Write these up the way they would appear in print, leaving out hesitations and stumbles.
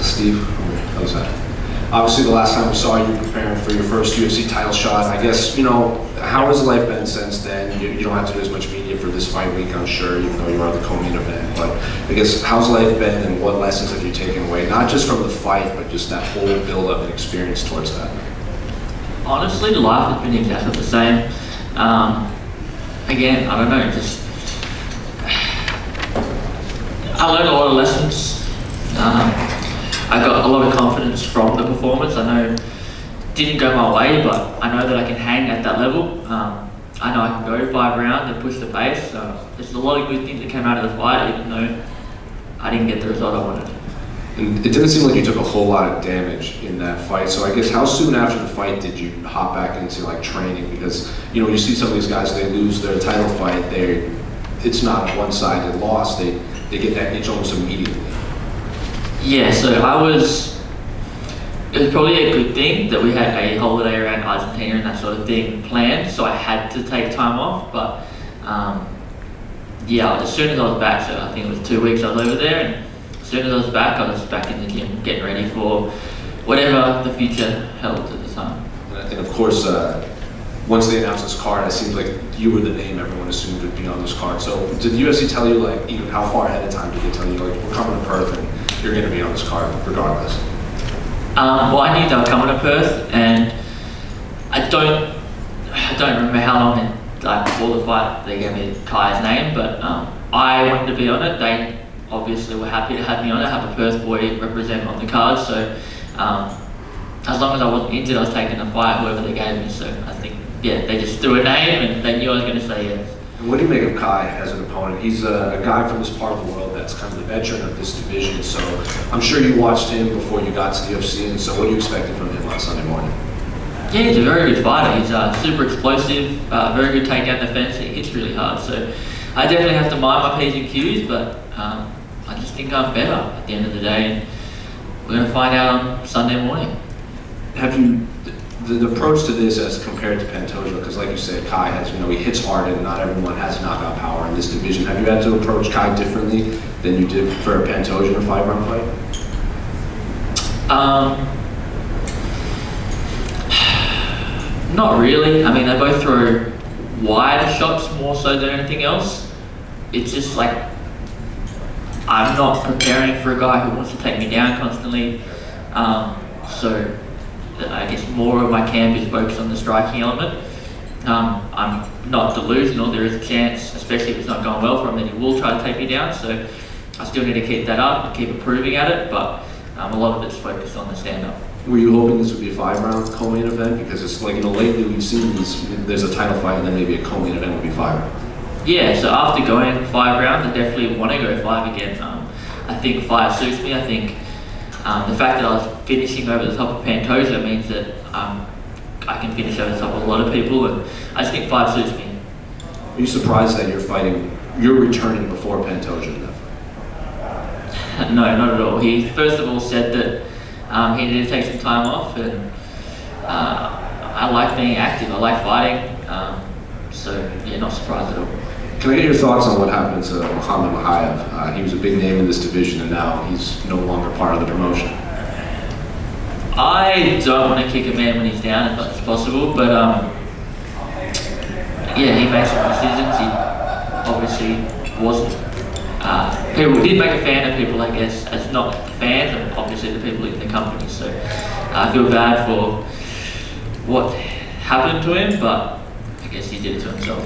Steve, how's that? Obviously, the last time we saw you preparing for your first UFC title shot, I guess, how has life been since then? You don't have to do as much media for this fight week, I'm sure, even though you are the co-main event. But I guess, how's life been and what lessons have you taken away? Not just from the fight, but just that whole build-up and experience towards that. Honestly, life has been exactly the same. Again, I don't know, I learned a lot of lessons. I got a lot of confidence from the performance. I know it didn't go my way, but I know that I can hang at that level. I know I can go 5 rounds and push the pace. There's a lot of good things that came out of the fight, even though I didn't get the result I wanted. And it didn't seem like you took a whole lot of damage in that fight. So I guess how soon after the fight did you hop back into training? Because you see some of these guys, they lose their title fight, it's not a one-sided loss. They get that itch almost immediately. Yeah, so it was probably a good thing that we had a holiday around Argentina and that sort of thing planned, so I had to take time off, but yeah, as soon as I was back, so I think it was 2 weeks I was over there, and as soon as I was back, I was back in the gym getting ready for whatever the future held at the time. And of course, once they announced this card, it seems like you were the name everyone assumed would be on this card. So did the UFC tell you, even how far ahead of time did they tell you, we're coming to Perth and you're going to be on this card regardless? Well, I knew they were coming to Perth, and I don't remember how long before the fight they gave me Kai's name, but I wanted to be on it. They obviously were happy to have me on it, have a Perth boy represent on the card, so as long as I wasn't injured, I was taking the fight, whoever they gave me, so I think, yeah, they just threw a name and they knew I was going to say yes. And what do you make of Kai as an opponent? He's a guy from this part of the world that's kind of the veteran of this division, so I'm sure you watched him before you got to the UFC, and so what are you expecting from him on Sunday morning? Yeah, he's a very good fighter. He's super explosive, very good takedown defense. He hits really hard, so I definitely have to mind my P's and Q's, but I just think I'm better at the end of the day, and we're going to find out on Sunday morning. Have you, the approach to this as compared to Pantoja, because like you said, Kai has, he hits hard and not everyone has knockout power in this division. Have you had to approach Kai differently than you did for Pantoja in a 5-round fight? Not really. I mean, they both throw wide shots more so than anything else. It's just I'm not preparing for a guy who wants to take me down constantly. So I guess more of my camp is focused on the striking element. I'm not delusional. There is a chance, especially if it's not going well for him, that he will try to take me down. So I still need to keep that up and keep improving at it. But a lot of it's focused on the stand-up. Were you hoping this would be a 5-round co-main event? Because it's lately we've seen there's a title fight and then maybe a co-main event would be 5. Yeah, so after going 5 rounds, I definitely want to go 5 again. I think 5 suits me. I think the fact that I was finishing over the top of Pantoja means that I can finish over the top of a lot of people, and I just think 5 suits me. Are you surprised that you're returning before Pantoja in that fight? No, not at all. He first of all said that he needed to take some time off, and I like being active. I like fighting, so yeah, not surprised at all. Can I get your thoughts on what happened to Muhammad Mokaev? He was a big name in this division, and now he's no longer part of the promotion. I don't want to kick a man when he's down as much as possible, but yeah, he made some decisions. He obviously wasn't. People did make a fan of people, I guess, as not the fans, and obviously the people in the company. So I feel bad for what happened to him, but I guess he did it to himself.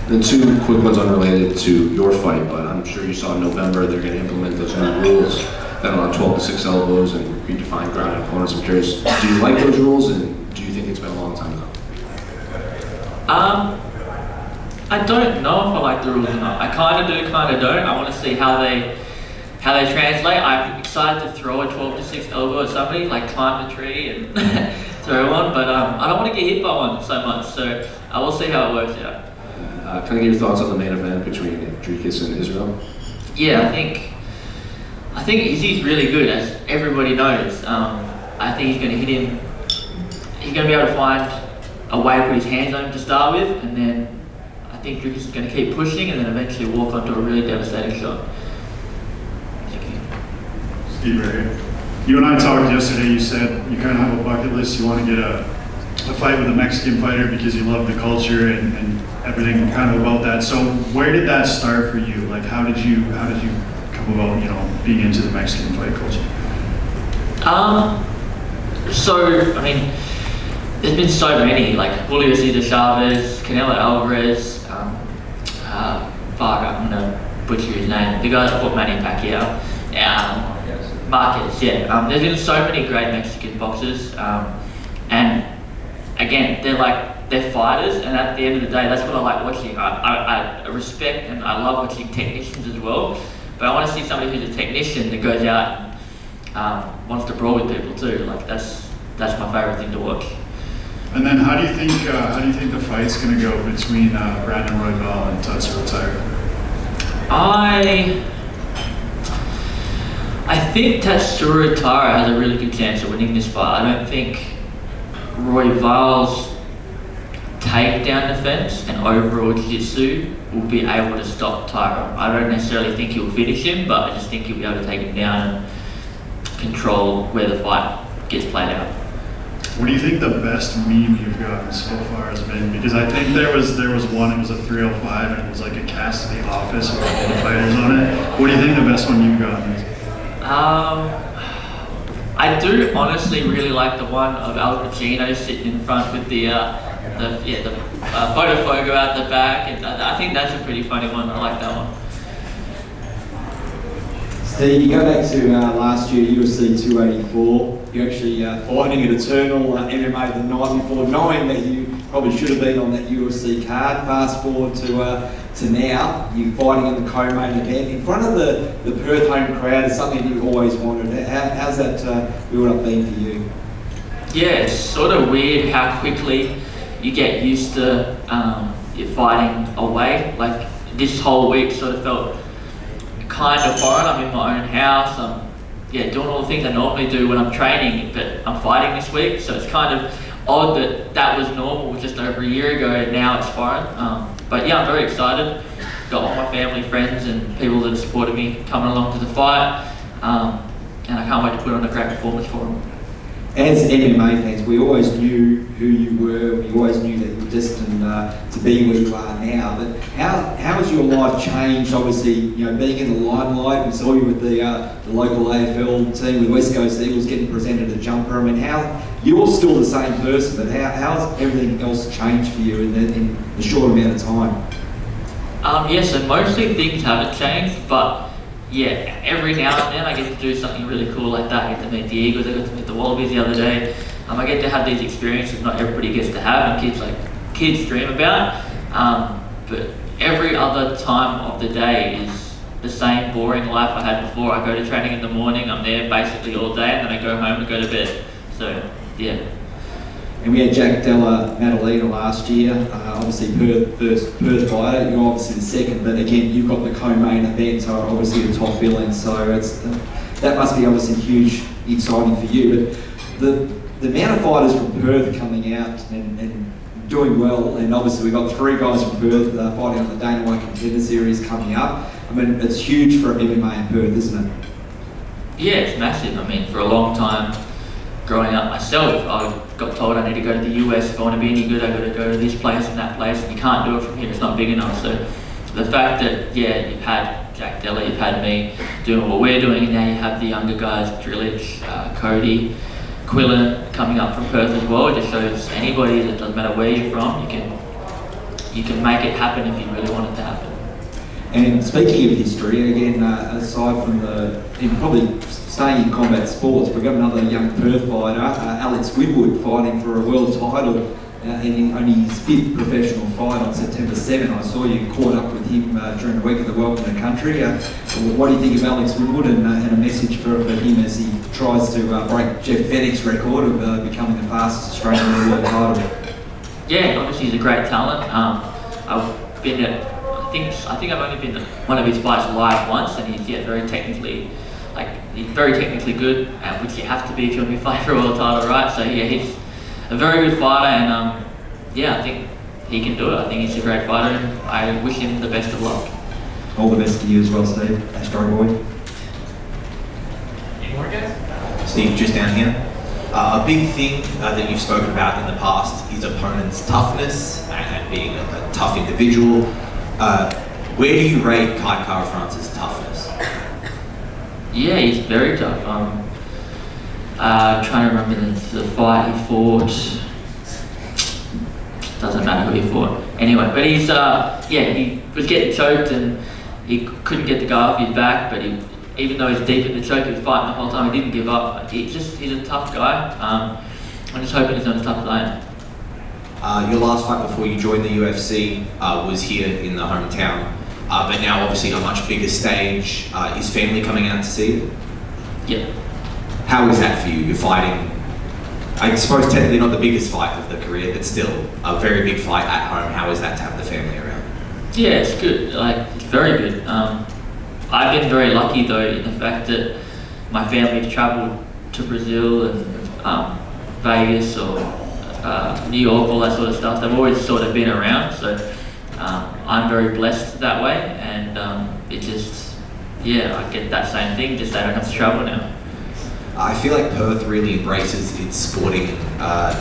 Then 2 quick ones unrelated to your fight, but I'm sure you saw in November they're going to implement those new rules that allow 12-6 elbows and redefine ground opponents. I'm curious, do you like those rules, and do you think it's been a long time ago? I don't know if I like the rules or not. I kind of do, kind of don't. I want to see how they translate. I'm excited to throw a 12-6 elbow at somebody, climb the tree and throw one, but I don't want to get hit by one so much. So I will see how it works out. Can I get your thoughts on the main event between Dricus and Israel? Yeah, I think Izzy's really good, as everybody knows. I think he's going to hit him. He's going to be able to find a way to put his hands on him to start with, and then I think Dricus is going to keep pushing and then eventually walk onto a really devastating shot. Thank you. Steve, right here. You and I talked yesterday, you said you kind of have a bucket list, you want to get a fight with a Mexican fighter because you love the culture and everything kind of about that. So where did that start for you? Like how did you come about, being into the Mexican fight culture? So, I mean, there's been so many, like Julio Cesar Chavez, Canelo Alvarez, I'm gonna butcher his name, the guy that fought Manny Pacquiao, Marquez, yeah. There's been so many great Mexican boxers, and again, they're fighters, and at the end of the day, that's what I like watching. I respect and I love watching technicians as well, but I want to see somebody who's a technician that goes out and wants to brawl with people too. Like that's my favorite thing to watch. And then how do you think the fight's gonna go between Brandon Royval and Tatsuro Taira? I think Tatsuro Taira has a really good chance of winning this fight. I don't think Royval's takedown defense and overall jiu-jitsu will be able to stop Taira. I don't necessarily think he'll finish him, but I just think he'll be able to take him down and control where the fight gets played out. What do you think the best meme you've gotten so far has been? Because I think there was one, it was a 305 and it was like a cast of The Office with all the fighters on it. What do you think the best one you've gotten is? I do honestly really like the one of Al Pacino sitting in front with the Botafogo out the back, and I think that's a pretty funny one. I like that one. Steve, you go back to last year, UFC 284. You're actually fighting at Eternal MMA the night before, knowing that you probably should have been on that UFC card. Fast forward to now, you're fighting in the co-main event in front of the Perth home crowd. Is something you've always wanted. How's that build up been for you? Yeah, it's sort of weird how quickly you get used to you're fighting away. Like this whole week sort of felt kind of foreign. I'm in my own house. I'm doing all the things I normally do when I'm training, but I'm fighting this week, so it's kind of odd that was normal just over a year ago and now it's foreign. But yeah, I'm very excited. Got all my family, friends and people that have supported me coming along to the fight, and I can't wait to put on a great performance for them. As MMA fans, we always knew who you were. We always knew that you were destined to be where you are now. But how has your life changed? Obviously, being in the limelight. We saw you with the local AFL team with West Coast Eagles getting presented a jumper. I mean, you're still the same person, but how's everything else changed for you in a short amount of time? So mostly things haven't changed, but yeah, every now and then I get to do something really cool like that. I get to meet the Eagles, I got to meet the Wallabies the other day. I get to have these experiences not everybody gets to have and kids dream about. But every other time of the day is the same boring life I had before. I go to training in the morning, I'm there basically all day, and then I go home and go to bed. So yeah. And we had Jack Della Maddalena last year, obviously Perth fighter. You're obviously the second, but again, you've got the co-main event, so obviously the top billing. So that must be obviously huge, exciting for you. But the amount of fighters from Perth coming out and doing well, and obviously we've got 3 guys from Perth fighting on the Dana White Contender Series coming up. I mean, it's huge for MMA in Perth, isn't it? Yeah, it's massive. I mean, for a long time, growing up myself, I got told I need to go to the US if I want to be any good. I got to go to this place and that place, and you can't do it from here. It's not big enough. So the fact that you've had Jack Della, you've had me doing what we're doing, and now you have the younger guys, Drillich, Cody, Quillen coming up from Perth as well. It just shows anybody that doesn't matter where you're from, you can make it happen if you really want it to happen. And speaking of history, again, aside from probably staying in combat sports, we've got another young Perth fighter, Alex Winwood, fighting for a world title in only his 5th professional fight on September 7. I saw you caught up with him during the week of the Welcome to Country. What do you think of Alex Winwood and a message for him as he tries to break Jeff Fennick's record of becoming the fastest Australian world title? Yeah, obviously he's a great talent. I've been at I think I've only been to one of his fights live once, and he's very technically good, which you have to be if you want to be fighting for a world title, right? So yeah, he's a very good fighter, and I think he can do it. I think he's a great fighter, and I wish him the best of luck. All the best to you as well, Steve. Astro Boy. Any more guys? Steve, just down here. A big thing that you've spoken about in the past is opponents' toughness and being a tough individual. Where do you rate Kai Kara-France's toughness? Yeah, he's very tough. Trying to remember the fight he fought. Doesn't matter who he fought. Anyway, but he's he was getting choked and he couldn't get the guy off his back. But even though he's deep in the choke, he was fighting the whole time. He didn't give up. He's a tough guy. I'm just hoping he's on a tough lane. Your last fight before you joined the UFC was here in the hometown, but now obviously a much bigger stage. Is family coming out to see you? Yeah. How is that for you? You're fighting, I suppose technically not the biggest fight of the career, but still a very big fight at home. How is that to have the family around? Yeah, it's good. It's very good. I've been very lucky though in the fact that my family's travelled to Brazil and Vegas or New York, all that sort of stuff. They've always sort of been around, so I'm very blessed that way. And it just, I get that same thing. Just they don't have to travel now. I feel like Perth really embraces its sporting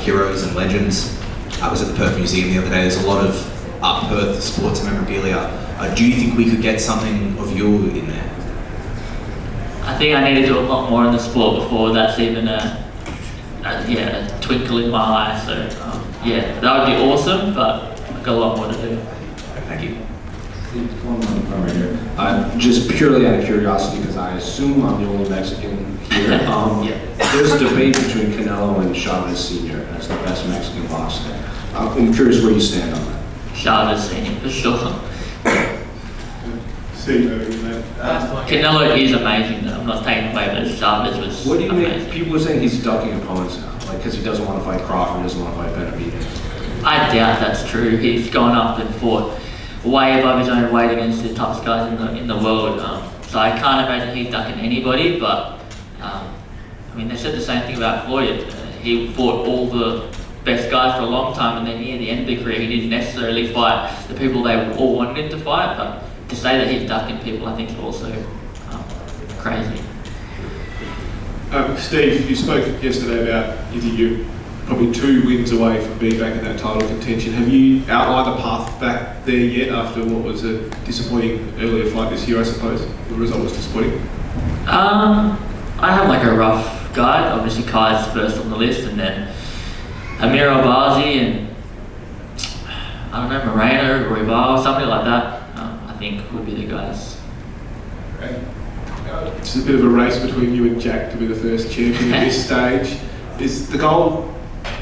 heroes and legends. I was at the Perth Museum the other day. There's a lot of Perth sports memorabilia. Do you think we could get something of you in there? I think I need to do a lot more in the sport before that's even a twinkle in my eye. So that would be awesome, but I've got a lot more to do. Thank you. One more from right here. Just purely out of curiosity, because I assume I'm the only Mexican here. There's a debate between Canelo and Chavez Sr. as the best Mexican boxer. I'm curious where you stand on that. Chavez Senior for sure. Steve, Canelo is amazing though. I'm not taking away, but Chavez was What do you amazing. make? People are saying he's ducking opponents now, because he doesn't want to fight Crawford, doesn't want to fight Benavidez. I doubt that's true. He's gone up and fought way above his own weight against the toughest guys in the world. So I can't imagine he's ducking anybody. But they said the same thing about Floyd. He fought all the best guys for a long time, and then near the end of the career, he didn't necessarily fight the people they all wanted him to fight. But to say that he's ducking people, I think is also crazy. Steve, you spoke yesterday about you think you're probably 2 wins away from being back in that title contention. Have you outlined a path back there yet after what was a disappointing earlier fight this year, I suppose? The result was disappointing. I have a rough guide. Obviously, Kai's first on the list, and then Amir Albazi and I don't know, Moreno, Royval, somebody like that. I think would be the guys. Right. It's a bit of a race between you and Jack to be the first champion at this stage. Is the goal,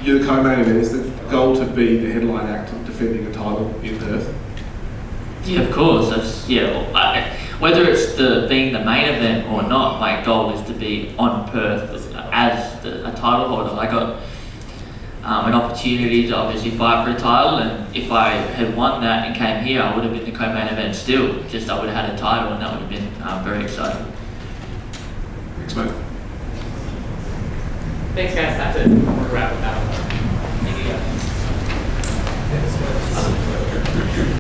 you're the co-main event, is the goal to be the headline act of defending a title in Perth? Yeah, of course. That's whether it's being the main event or not, my goal is to be on Perth as a title holder. I got an opportunity to obviously fight for a title, and if I had won that and came here, I would have been the co-main event still. Just I would have had a title, and that would have been very exciting. Thanks, mate. Thanks, guys. That's it. We're wrapping up. Thank you, guys.